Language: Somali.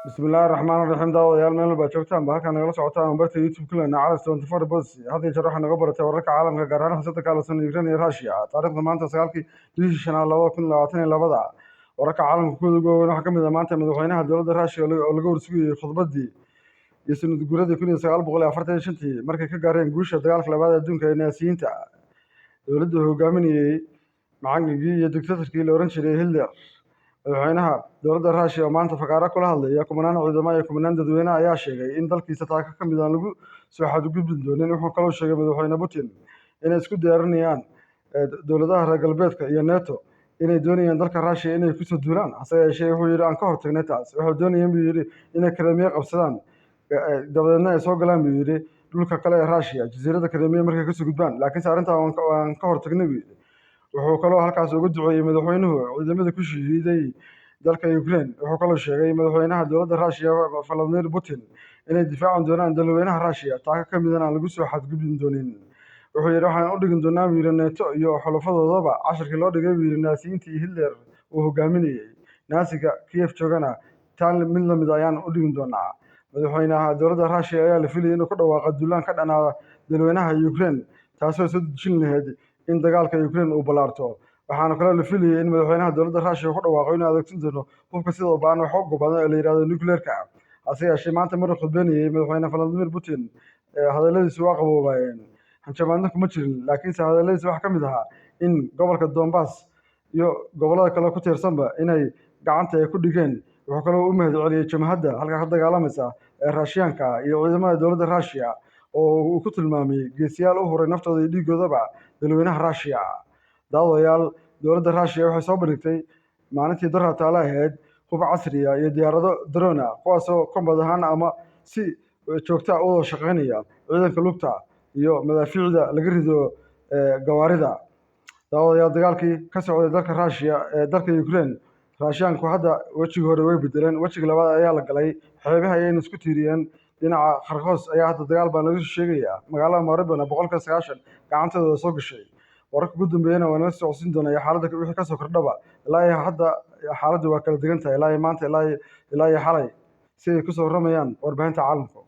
بسم الله الرحمن الرحيم دaawayaal meel walba joogtaan ba halkan nagala socotaan barta youtube kulana calas 24 bos hadda jeer waxaan naga baratay wararka caalamka gaar ahaan xiisada kala san Ukraine iyo Russia taariikhda maanta 9kii bishii shanaad 2022 wararka caalamka kuwada ugu weyn waxaa ka mid ah maanta madaxweynaha dowladda Russia oo laga warsugayay khudbadii iyo sanad guuradii 1945 markay ka gaareen guusha dagaalka labaad ee adduunka ee Naasiyiinta dowladda hogaaminayay macangigii iyo dictatorkii la oran jiray Hitler madaxweynaha dowladda Russia oo maanta fagaara kula hadlaya kumanaan ciidamo iyo kumanaan dadweyne ayaa sheegay in dalkiisa taaka ka mid ah lagu soo xadgudbin doonin wuxuu kaloo sheegay madaxweyne Putin inay isku diyaarinayaan dowladaha reer galbeedka iyo NATO inay doonayaan dalka Russia inay ku soo duulaan hase yeeshee wuxuu yiri aan ka hortagnay taas wuxuu doonayay inuu yiri inay Crimea qabsadaan dabadeedna ay soo galaan buu yiri dhulka kale ee Russia jasiiradda Crimea markay ka soo gudbaan laakiin arrinta aan ka hortagnay wuxuu kaloo halkaas uga duceeyay madaxweynuhu ciidamada ku shahiiday dalka Ukraine wuxuu kaloo sheegay madaxweynaha dowladda Russia Vladimir Putin inay difaacan doonaan dalweynaha Russia taaka ka mid ah lagu soo xadgudbin doonin wuxuu yiri waxaan u dhigin doonaa wiil NATO iyo xulafadoodaba casharkii loo dhigay wiil Naasiyiintii Hitler uu hogaaminayay naasiga Kiev joogana tan mid la mid ayaan u dhigin doonaa madaxweynaha dowladda Russia ayaa la filayay inuu ku dhawaaqo duulaan ka dhanaada dalweynaha Ukraine taasoo soo dejin lahayd in dagaalka Ukraine uu balaarto waxaana kale la filayay in madaxweynaha dowladda Russia ku dhawaaqo inuu adeegsan doono hubka sida baan wax uga badan ee la yiraahdo nuclear-ka hase yeeshee maanta mar khudbeynayay madaxweyne Vladimir Putin hadaladiisu waa qaboobayeen hanjabaadna kuma jirin laakiin hadaladiisu wax ka mid ah in gobolka Donbass iyo gobolada kale ku tiirsanba inay gacanta ay ku dhigeen wuxuu kaloo u mahadceliyay jamhadda halka ka dagaalamaysa ee Russianka iyo ciidamada dowladda Russia oo uu ku tilmaamay geesiyaal u huray naftooda iyo dhiigoodaba dalweynaha Russia daawayaal dowladda Russia waxay soo bandhigtay maalintii darra taala ahayd hub casri ah iyo diyaarado drone kuwaasoo kombad ahaan ama si joogto ah u shaqeynaya ciidanka lugta iyo madaafiicda laga rido gawaarida daawayaal dagaalkii ka socday dalka Russia ee dalka Ukraine Russianku hadda wajigii hore way bedeleen wajiga labaad ayaa la galay xeebaha ayayna isku tiiriyeen dhinaca Kharkov ayaa hadda dagaal baa laga sheegaya magaalada Mariupol 190 gacantooda soo gashay wararka ugu dambeeyana waa nala socodsiin doonaa xaaladda wixii ka soo kordhaba ilaa hadda xaaladdu waa kala degan tahay ilaa maanta ilaa xalay si ay ku soo waramayaan warbaahinta caalamka